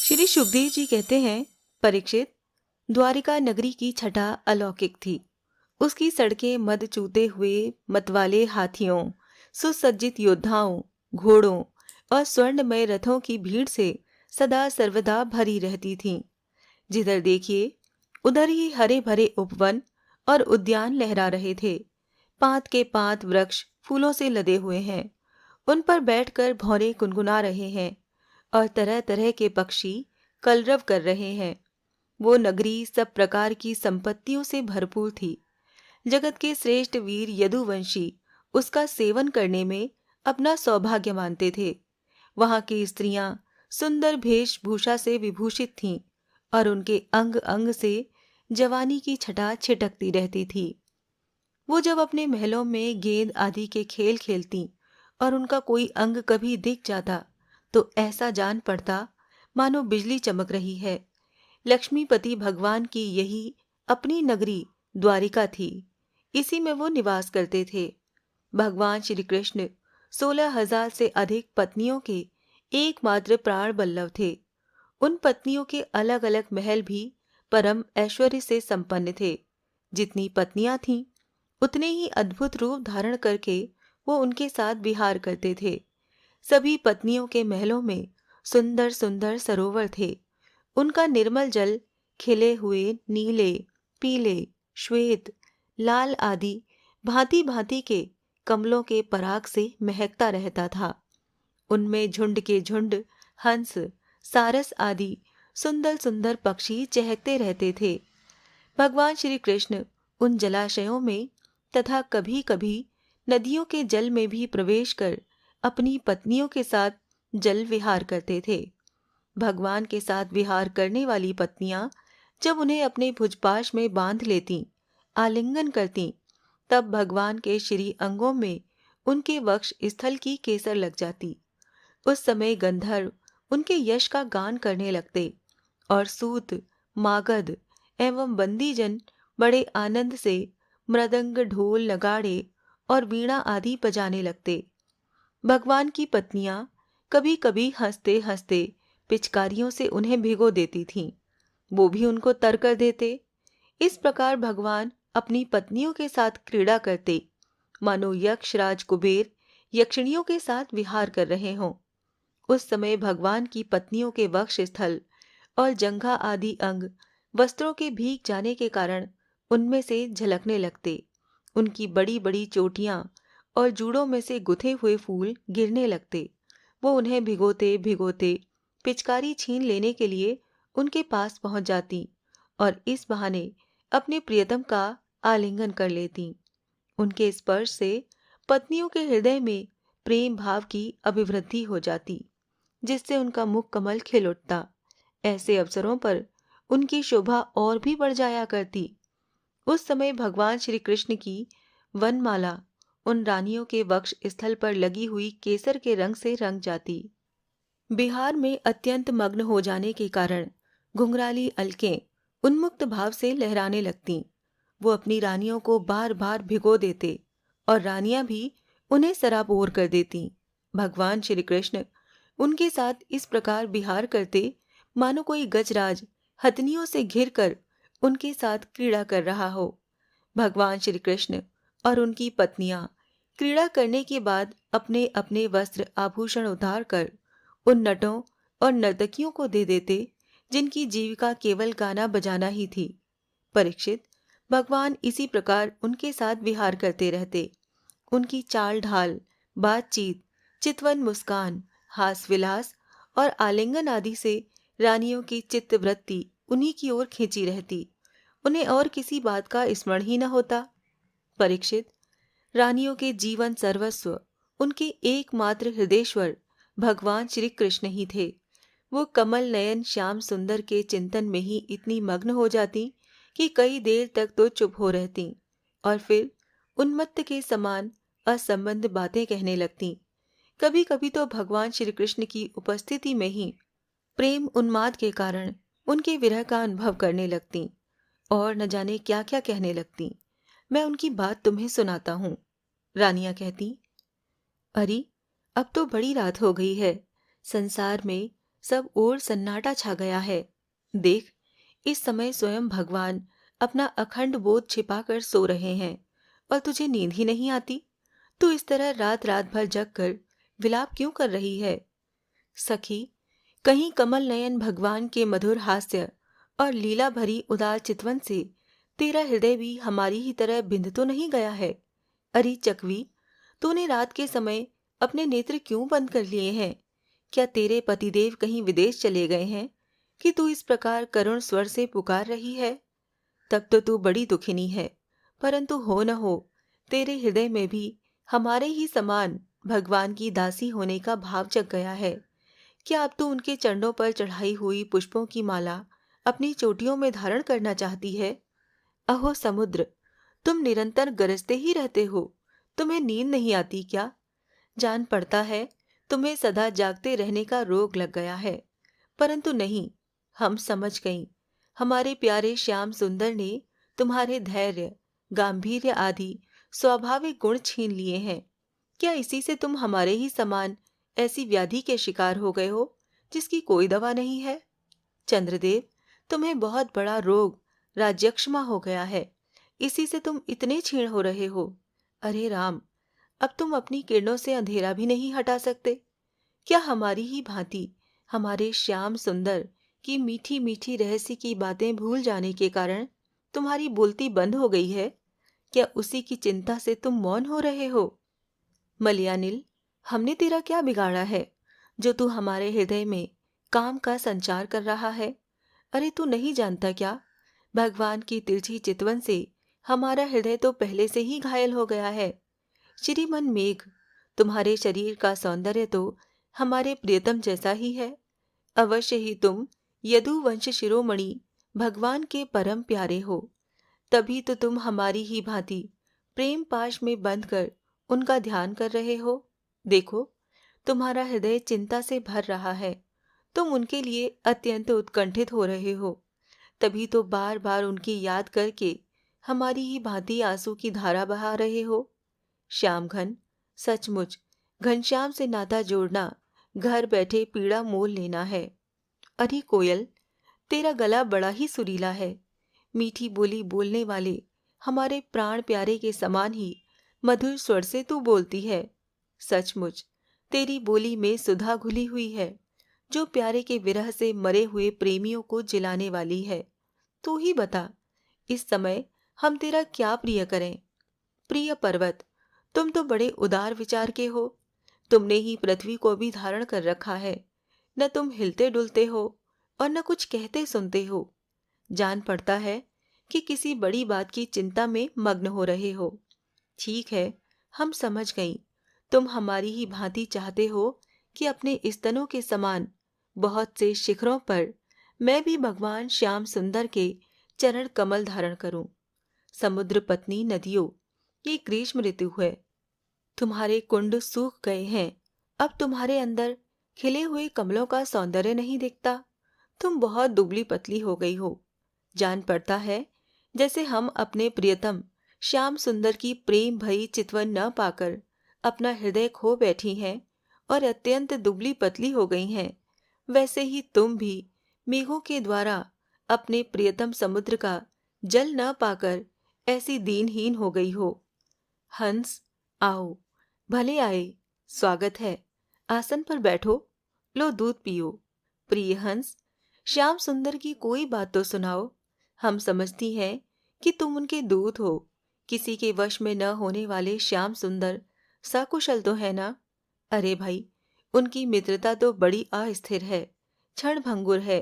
श्री सुखदेव जी कहते हैं, परीक्षित, द्वारिका नगरी की छटा अलौकिक थी। उसकी सड़कें मद चूते हुए मतवाले हाथियों, सुसज्जित योद्धाओं, घोड़ों और स्वर्णमय रथों की भीड़ से सदा सर्वदा भरी रहती थीं। जिधर देखिए उधर ही हरे भरे उपवन और उद्यान लहरा रहे थे। पात के पात वृक्ष फूलों से लदे हुए हैं। उन पर बैठकर भौरे गुनगुना रहे हैं और तरह तरह के पक्षी कलरव कर रहे हैं। वो नगरी सब प्रकार की संपत्तियों से भरपूर थी। जगत के श्रेष्ठ वीर यदुवंशी उसका सेवन करने में अपना सौभाग्य मानते थे। वहां की स्त्रियां सुंदर वेशभूषा से विभूषित थीं और उनके अंग अंग से जवानी की छटा छिटकती रहती थी। वो जब अपने महलों में गेंद आदि के खेल खेलती और उनका कोई अंग कभी दिख जाता तो ऐसा जान पड़ता मानो बिजली चमक रही है। लक्ष्मीपति भगवान की यही अपनी नगरी द्वारिका थी। इसी में वो निवास करते थे। भगवान श्री कृष्ण 16,000 से अधिक पत्नियों के एकमात्र प्राण बल्लभ थे। उन पत्नियों के अलग अलग महल भी परम ऐश्वर्य से संपन्न थे। जितनी पत्नियां थीं उतने ही अद्भुत रूप धारण करके वो उनके साथ विहार करते थे। सभी पत्नियों के महलों में सुंदर सुंदर सरोवर थे। उनका निर्मल जल खिले हुए नीले, पीले, श्वेत, लाल आदि भांति भांति के कमलों के पराग से महकता रहता था। उनमें झुंड के झुंड हंस, सारस आदि सुंदर सुंदर पक्षी चहकते रहते थे। भगवान श्री कृष्ण उन जलाशयों में तथा कभी कभी नदियों के जल में भी प्रवेश कर अपनी पत्नियों के साथ जल विहार करते थे। भगवान के साथ विहार करने वाली पत्नियां जब उन्हें अपने भुजपाश में बांध लेतीं, आलिंगन करतीं, तब भगवान के श्री अंगों में उनके वक्ष स्थल की केसर लग जाती। उस समय गंधर्व उनके यश का गान करने लगते और सूत, मागध एवं बंदीजन बड़े आनंद से मृदंग, ढोल, नगाड़े और वीणा आदि बजाने लगते। भगवान की पत्नियां कभी कभी हंसते हंसते पिचकारियों से उन्हें भिगो देती थीं। वो भी उनको तर कर देते। इस प्रकार भगवान अपनी पत्नियों के साथ क्रीड़ा करते, मानो यक्ष राज कुबेर यक्षिणियों के साथ विहार कर रहे हों। उस समय भगवान की पत्नियों के वक्ष स्थल और जंघा आदि अंग वस्त्रों के भीग जाने के कारण उनमें से झलकने लगते। उनकी बड़ी बड़ी चोटियां और जूड़ों में से गुथे हुए फूल गिरने लगते। वो उन्हें भिगोते भिगोते पिचकारी छीन लेने के लिए उनके पास पहुंच जाती और इस बहाने अपने प्रियतम का आलिंगन कर लेती। उनके स्पर्श से पत्नियों के हृदय में प्रेम भाव की अभिवृद्धि हो जाती, जिससे उनका मुख कमल खिल उठता। ऐसे अवसरों पर उनकी शोभा और भी बढ़ जाया करती। उस समय भगवान श्री कृष्ण की वनमाला उन रानियों के वक्ष स्थल पर लगी हुई केसर के रंग से रंग जाती। बिहार में अत्यंत मग्न हो जाने के कारण घुंघराली अलकें उन्मुक्त भाव से लहराने लगतीं। वो अपनी रानियों को बार बार भिगो देते और रानियां भी उन्हें सराबोर कर देतीं। भगवान श्री कृष्ण उनके साथ इस प्रकार विहार करते मानो कोई गजराज हथनियों से घिरकर उनके साथ क्रीड़ा कर रहा हो। भगवान श्री कृष्ण और उनकी पत्नियां क्रीड़ा करने के बाद अपने अपने वस्त्र आभूषण उतार कर उन नटों और नर्तकियों को दे देते जिनकी जीविका केवल गाना बजाना ही थी। परीक्षित, भगवान इसी प्रकार उनके साथ विहार करते रहते। उनकी चाल ढाल, बातचीत, चितवन मुस्कान, हास विलास और आलिंगन आदि से रानियों की चित्तवृत्ति उन्हीं की ओर खींची रहती। उन्हें और किसी बात का स्मरण ही न होता। परीक्षित, रानियों के जीवन सर्वस्व उनके एकमात्र हृदयेश्वर भगवान श्री कृष्ण ही थे। वो कमल नयन श्याम सुंदर के चिंतन में ही इतनी मग्न हो जाती कि कई देर तक तो चुप हो रहती और फिर उन्मत्त के समान असंबद्ध बातें कहने लगती। कभी कभी तो भगवान श्री कृष्ण की उपस्थिति में ही प्रेम उन्माद के कारण उनके विरह का अनुभव करने लगती और न जाने क्या क्या कहने लगती। मैं उनकी बात तुम्हें सुनाता हूँ। रानियां कहती, अरे अब तो बड़ी रात हो गई है। संसार में सब ओर सन्नाटा छा गया है। देख, इस समय स्वयं भगवान अपना अखंड बोध छिपाकर सो रहे हैं और तुझे नींद ही नहीं आती। तू इस तरह रात रात भर जग कर विलाप क्यों कर रही है? सखी, कहीं कमल नयन भगवान के मधुर हास्य और लीला भरी उदार चितवन से तेरा हृदय भी हमारी ही तरह बिंध तो नहीं गया है? अरे चकवी, तूने रात के समय अपने नेत्र क्यों बंद कर लिए हैं? क्या तेरे पतिदेव कहीं विदेश चले गए हैं कि तू इस प्रकार करुण स्वर से पुकार रही है? तब तो तू बड़ी दुखिनी है, परंतु हो न हो तेरे हृदय में भी हमारे ही समान भगवान की दासी होने का भाव जग गया है। क्या अब तू उनके चरणों पर चढ़ाई हुई पुष्पों की माला अपनी चोटियों में धारण करना चाहती है? अहो समुद्र, तुम निरंतर गरजते ही रहते हो, तुम्हें नींद नहीं आती क्या? जान पड़ता है तुम्हें सदा जागते रहने का रोग लग गया है, परंतु नहीं, हम समझ गईं। हमारे प्यारे श्याम सुंदर ने तुम्हारे धैर्य, गांभीर्य आदि स्वाभाविक गुण छीन लिए हैं। क्या इसी से तुम हमारे ही समान ऐसी व्याधि के शिकार हो गए हो जिसकी कोई दवा नहीं है? चंद्रदेव, तुम्हें बहुत बड़ा रोग राज्यक्षमा हो गया है, इसी से तुम इतने क्षीण हो रहे हो। अरे राम, अब तुम अपनी किरणों से अंधेरा भी नहीं हटा सकते। क्या हमारी ही भांति हमारे श्याम सुंदर की मीठी मीठी रहस्य की बातें भूल जाने के कारण तुम्हारी बोलती बंद हो गई है? क्या उसी की चिंता से तुम मौन हो रहे हो? मलयानिल, हमने तेरा क्या बिगाड़ा है जो तू हमारे हृदय में काम का संचार कर रहा है? अरे तू नहीं जानता क्या, भगवान की तिरछी चितवन से हमारा हृदय तो पहले से ही घायल हो गया है। श्रीमन मेघ, तुम्हारे शरीर का सौंदर्य तो हमारे प्रियतम जैसा ही है। अवश्य ही तुम यदुवंश शिरोमणि भगवान के परम प्यारे हो, तभी तो तुम हमारी ही भांति प्रेम पाश में बंध कर उनका ध्यान कर रहे हो। देखो, तुम्हारा हृदय चिंता से भर रहा है, तुम उनके लिए अत्यंत उत्कंठित हो रहे हो, तभी तो बार बार उनकी याद करके हमारी ही भांति आंसू की धारा बहा रहे हो। श्याम घन, सचमुच घनश्याम से नाता जोड़ना घर बैठे पीड़ा मोल लेना है। अरे कोयल, तेरा गला बड़ा ही सुरीला है, मीठी बोली बोलने वाले हमारे प्राण प्यारे के समान ही मधुर स्वर से तू बोलती है। सचमुच तेरी बोली में सुधा घुली हुई है, जो प्यारे के विरह से मरे हुए प्रेमियों को जिलाने वाली है। तू ही बता, इस समय हम तेरा क्या प्रिय करें? प्रिय पर्वत, तुम तो बड़े उदार विचार के हो, तुमने ही पृथ्वी को भी धारण कर रखा है। न तुम हिलते डुलते हो और न कुछ कहते सुनते हो। जान पड़ता है कि किसी बड़ी बात की चिंता में मग्न हो रहे हो। ठीक है, हम समझ गईं, तुम हमारी ही भांति चाहते हो कि अपने स्तनों के समान बहुत से शिखरों पर मैं भी भगवान श्याम सुंदर के चरण कमल धारण करूं। समुद्र पत्नी नदियों, ये ग्रीष्म ऋतु है, तुम्हारे कुंड सूख गए हैं, अब तुम्हारे अंदर खिले हुए कमलों का सौंदर्य नहीं दिखता। तुम बहुत दुबली पतली हो गई हो। जान पड़ता है जैसे हम अपने प्रियतम श्याम सुंदर की प्रेम भरी चितवन न पाकर अपना हृदय खो बैठी हैं और अत्यंत दुबली पतली हो गई हैं, वैसे ही तुम भी मेघों के द्वारा अपने प्रियतम समुद्र का जल न पाकर ऐसी दीनहीन हो गई हो। हंस, आओ, भले आए, स्वागत है, आसन पर बैठो, लो दूध पियो। प्रिय हंस, श्याम सुंदर की कोई बात तो सुनाओ, हम समझती हैं कि तुम उनके दूत हो। किसी के वश में न होने वाले श्याम सुंदर सकुशल तो है ना? अरे भाई, उनकी मित्रता तो बड़ी अस्थिर है, क्षण भंगुर है।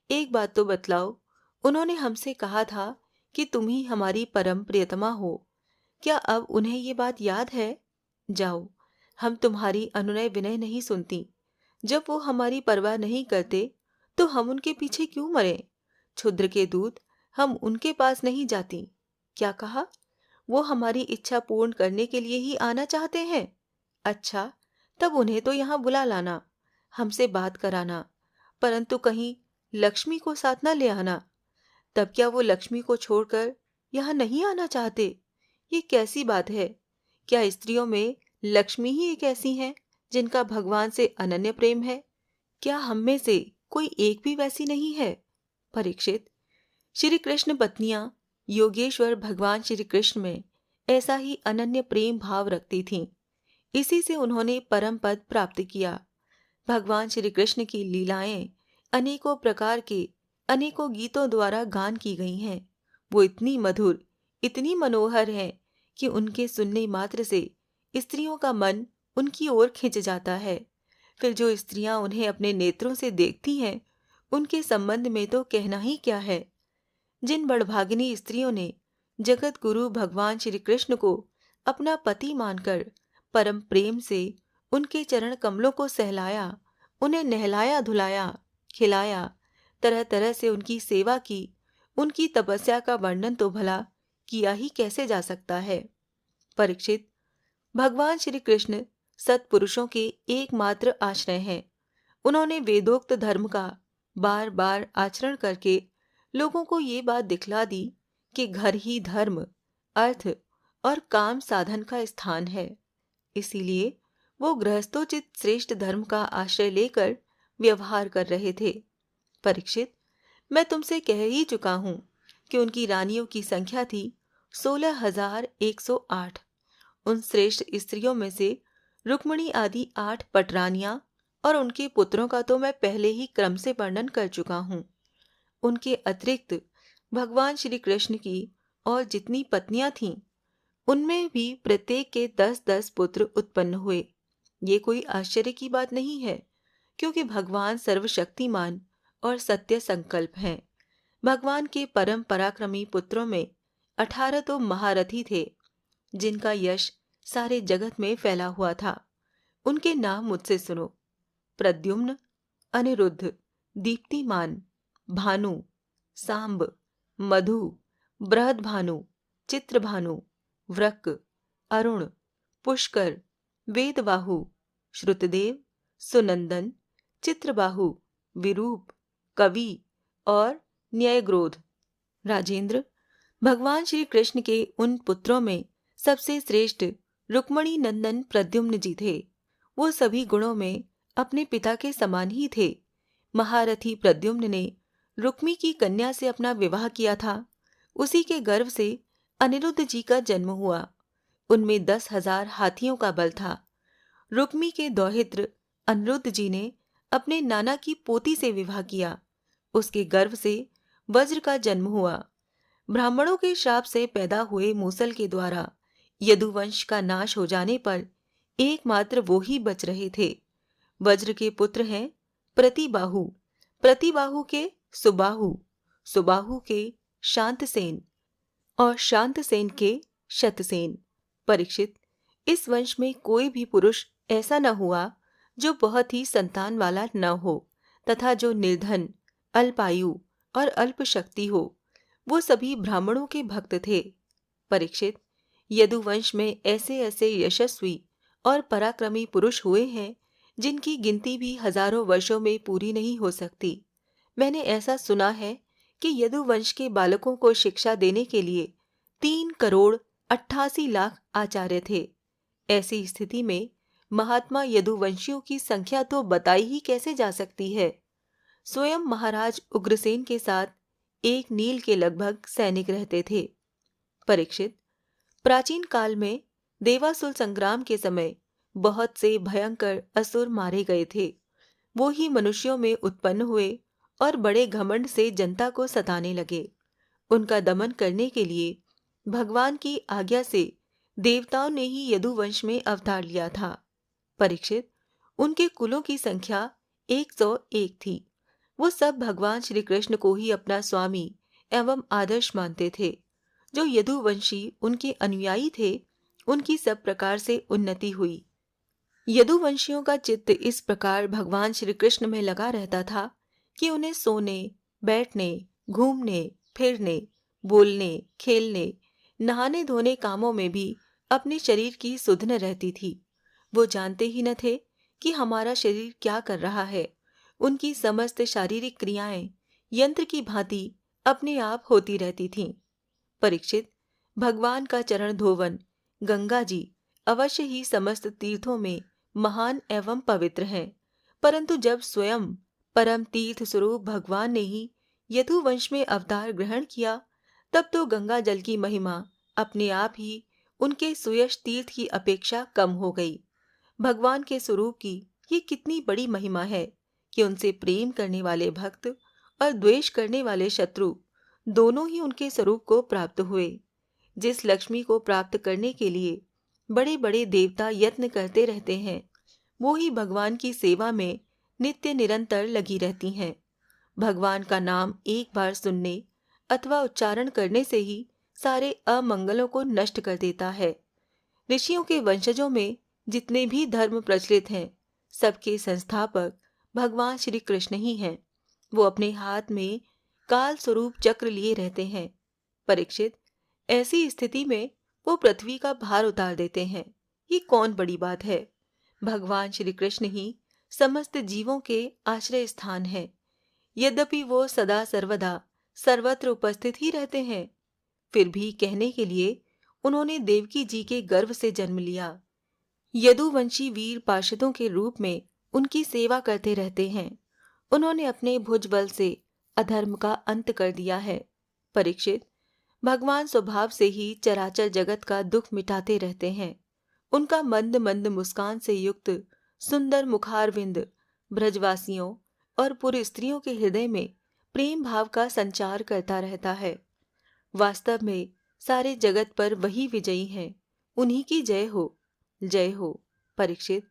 एक बात तो बतलाओ, उन्होंने हमसे कहा था कि तुम ही हमारी परम प्रियतमा हो, क्या अब उन्हें ये बात याद है? जाओ, हम तुम्हारी अनुनय विनय नहीं सुनती। जब वो हमारी परवाह नहीं करते तो हम उनके पीछे क्यों मरें? क्षुद्र के दूत, हम उनके पास नहीं जाती। क्या कहा? वो हमारी इच्छा पूर्ण करने के लिए ही आना चाहते हैं? अच्छा, तब उन्हें तो यहाँ बुला लाना, हमसे बात कराना, परंतु कहीं लक्ष्मी को साथ न ले आना। तब क्या वो लक्ष्मी को छोड़कर यहाँ नहीं आना चाहते? ये कैसी बात है? क्या स्त्रियों में लक्ष्मी ही एक ऐसी हैं जिनका भगवान से अनन्य प्रेम है? क्या हम में से कोई एक भी वैसी नहीं है? परीक्षित, श्री कृष्ण पत्नियां योगेश्वर भगवान श्री कृष्ण में ऐसा ही अनन्य प्रेम भाव रखती थीं। इसी से उन्होंने परम पद प्राप्त किया। भगवान श्री कृष्ण की लीलाएं अनेकों प्रकार के अनेकों गीतों द्वारा गान की गई हैं। वो इतनी मधुर, इतनी मनोहर हैं कि उनके सुनने मात्र से स्त्रियों का मन उनकी ओर खिंच जाता है। फिर जो स्त्रियां उन्हें अपने नेत्रों से देखती हैं, उनके संबंध में तो कहना ही क्या है। जिन बड़भागिनी स्त्रियों ने जगत गुरु भगवान श्री कृष्ण को अपना पति मानकर परम प्रेम से उनके चरण कमलों को सहलाया, उन्हें नहलाया धुलाया, खिलाया, तरह तरह से उनकी सेवा की, उनकी तपस्या का वर्णन तो भला किया ही कैसे जा सकता है। परीक्षित, भगवान श्री कृष्ण सत्पुरुषों के एकमात्र आश्रय हैं। उन्होंने वेदोक्त धर्म का बार बार आचरण करके लोगों को ये बात दिखला दी कि घर ही धर्म, अर्थ और काम साधन का स्थान है। इसीलिए वो गृहस्थोचित श्रेष्ठ धर्म का आश्रय लेकर व्यवहार कर रहे थे। परीक्षित, मैं तुमसे कह ही चुका हूं कि उनकी रानियों की संख्या थी 16,108। उन श्रेष्ठ स्त्रियों में से रुक्मिणी आदि 8 पटरानियां और उनके पुत्रों का तो मैं पहले ही क्रम से वर्णन कर चुका हूं। उनके अतिरिक्त भगवान श्री कृष्ण की और जितनी पत्नियां थीं, उनमें भी प्रत्येक के 10-10 पुत्र उत्पन्न हुए। ये कोई आश्चर्य की बात नहीं है, क्योंकि भगवान सर्वशक्तिमान और सत्य संकल्प हैं। भगवान के परम पराक्रमी पुत्रों में 18 तो महारथी थे, जिनका यश सारे जगत में फैला हुआ था। उनके नाम मुझसे सुनो: प्रद्युम्न, अनिरुद्ध, दीप्तिमान, भानु, सांब, मधु, बृहद्भानु, चित्रभानु, वृक, अरुण, पुष्कर, वेदबाहु, श्रुतदेव, सुनंदन, चित्रबाहु, विरूप, कवि और न्यायग्रोध। राजेंद्र, भगवान श्री कृष्ण के उन पुत्रों में सबसे श्रेष्ठ रुक्मिणी नंदन प्रद्युम्न जी थे। वो सभी गुणों में अपने पिता के समान ही थे। महारथी प्रद्युम्न ने रुक्मी की कन्या से अपना विवाह किया था। उसी के गर्भ से अनिरुद्ध जी का जन्म हुआ। उनमें 10,000 हाथियों का बल था। रुक्मी के दौहित्र अनिरुद्ध जी ने अपने नाना की पोती से विवाह किया। उसके गर्भ से वज्र का जन्म हुआ। ब्राह्मणों के श्राप से पैदा हुए मूसल के द्वारा यदुवंश का नाश हो जाने पर एकमात्र वो ही बच रहे थे। वज्र के पुत्र हैं प्रतिबाहु, प्रतिबाहु के सुबाहु, सुबाहु के शांतसेन और शांतसेन के शतसेन। परीक्षित, इस वंश में कोई भी पुरुष ऐसा न हुआ जो बहुत ही संतान वाला न हो तथा जो निर्धन, अल्पायु और अल्प शक्ति हो। वो सभी ब्राह्मणों के भक्त थे। परीक्षित, यदुवंश में ऐसे ऐसे यशस्वी और पराक्रमी पुरुष हुए हैं जिनकी गिनती भी हजारों वर्षों में पूरी नहीं हो सकती। मैंने ऐसा सुना है कि यदुवंश के बालकों को शिक्षा देने के लिए 3,88,00,000 आचार्य थे। ऐसी स्थिति में महात्मा यदुवंशियों की संख्या तो बताई ही कैसे जा सकती है। स्वयं महाराज उग्रसेन के साथ 1 नील के लगभग सैनिक रहते थे। परीक्षित, प्राचीन काल में देवासुर संग्राम के समय बहुत से भयंकर असुर मारे गए थे। वो ही मनुष्यों में उत्पन्न हुए और बड़े घमंड से जनता को सताने लगे। उनका दमन करने के लिए भगवान की आज्ञा से देवताओं ने ही यदुवंश में अवतार लिया था। परीक्षित, उनके कुलों की संख्या 101 थी। वो सब भगवान श्री कृष्ण को ही अपना स्वामी एवं आदर्श मानते थे। जो यदुवंशी उनके अनुयायी थे, उनकी सब प्रकार से उन्नति हुई। यदुवंशियों का चित्त इस प्रकार भगवान श्री कृष्ण में लगा रहता था कि उन्हें सोने, बैठने, घूमने, फिरने, बोलने, खेलने, नहाने धोने कामों में भी अपने शरीर की सुधन रहती थी। वो जानते ही न थे कि हमारा शरीर क्या कर रहा है। उनकी समस्त शारीरिक क्रियाएं यंत्र की भांति अपने आप होती रहती थीं। परीक्षित, भगवान का चरण धोवन गंगा जी अवश्य ही समस्त तीर्थों में महान एवं पवित्र हैं, परंतु जब स्वयं परम तीर्थ स्वरूप भगवान ने ही यदुवंश में अवतार ग्रहण किया, तब तो गंगा जल की महिमा अपने आप ही उनके सुयश तीर्थ की अपेक्षा कम हो गई। भगवान के स्वरूप की ये कितनी बड़ी महिमा है कि उनसे प्रेम करने वाले भक्त और द्वेष करने वाले शत्रु दोनों ही उनके स्वरूप को प्राप्त हुए। जिस लक्ष्मी को प्राप्त करने के लिए बड़े बड़े देवता यत्न करते रहते हैं, वो ही भगवान की सेवा में नित्य निरंतर लगी रहती हैं। भगवान का नाम एक बार सुनने अथवा उच्चारण करने से ही सारे अमंगलों को नष्ट कर देता है। ऋषियों के वंशजों में जितने भी धर्म प्रचलित हैं, सबके संस्थापक भगवान श्री कृष्ण ही हैं। वो अपने हाथ में काल स्वरूप चक्र लिए रहते हैं। परीक्षित, ऐसी स्थिति में वो पृथ्वी का भार उतार देते हैं। ये कौन बड़ी बात है? भगवान श्री कृष्ण ही समस्त जीवों के आश्रय स्थान है। यद्यपि वो सदा सर्वदा सर्वत्र उपस्थित ही रहते हैं, फिर भी कहने के लिए उन्होंने देवकी जी के गर्भ से जन्म लिया। यदुवंशी वीर पार्षदों के रूप में उनकी सेवा करते रहते हैं। उन्होंने अपने भुजबल से अधर्म का अंत कर दिया है। परीक्षित, भगवान स्वभाव से ही चराचर जगत का दुख मिटाते रहते हैं। उनका मंद मंद मुस्कान से युक्त सुंदर मुखारविंद ब्रजवासियों और पुर स्त्रियों के हृदय में प्रेम भाव का संचार करता रहता है। वास्तव में सारे जगत पर वही विजयी हैं। उन्हीं की जय हो, जय हो। परीक्षित,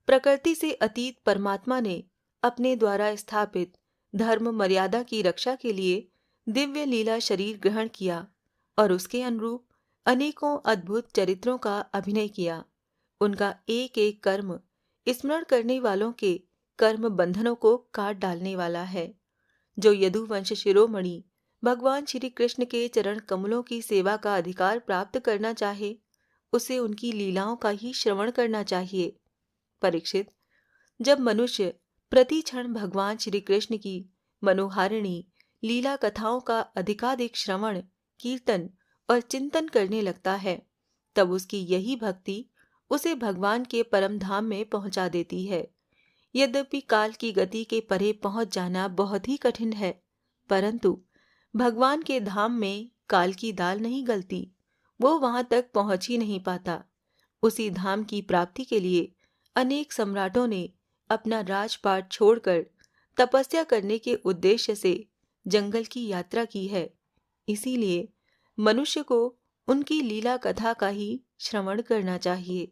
प्रकृति से अतीत परमात्मा ने अपने द्वारा स्थापित धर्म मर्यादा की रक्षा के लिए दिव्य लीला शरीर ग्रहण किया और उसके अनुरूप अनेकों अद्भुत चरित्रों का अभिनय किया। उनका एक एक कर्म स्मरण करने वालों के कर्म बंधनों को काट डालने वाला है। जो यदुवंश शिरोमणि भगवान श्री कृष्ण के चरण कमलों की सेवा का अधिकार प्राप्त करना चाहे, उसे उनकी लीलाओं का ही श्रवण करना चाहिए। परीक्षित, जब मनुष्य प्रति क्षण भगवान श्री कृष्ण की मनोहारिणी लीला कथाओं का अधिकाधिक श्रवण, कीर्तन और चिंतन करने लगता है, तब उसकी यही भक्ति उसे भगवान के परम धाम में पहुंचा देती है। यद्यपि काल की गति के परे पहुंच जाना बहुत ही कठिन है, परंतु भगवान के धाम में काल की दाल नहीं गलती। वो वहां तक पहुंच ही नहीं पाता। उसी धाम की प्राप्ति के लिए अनेक सम्राटों ने अपना राजपाट छोड़कर तपस्या करने के उद्देश्य से जंगल की यात्रा की है। इसीलिए मनुष्य को उनकी लीला कथा का ही श्रवण करना चाहिए।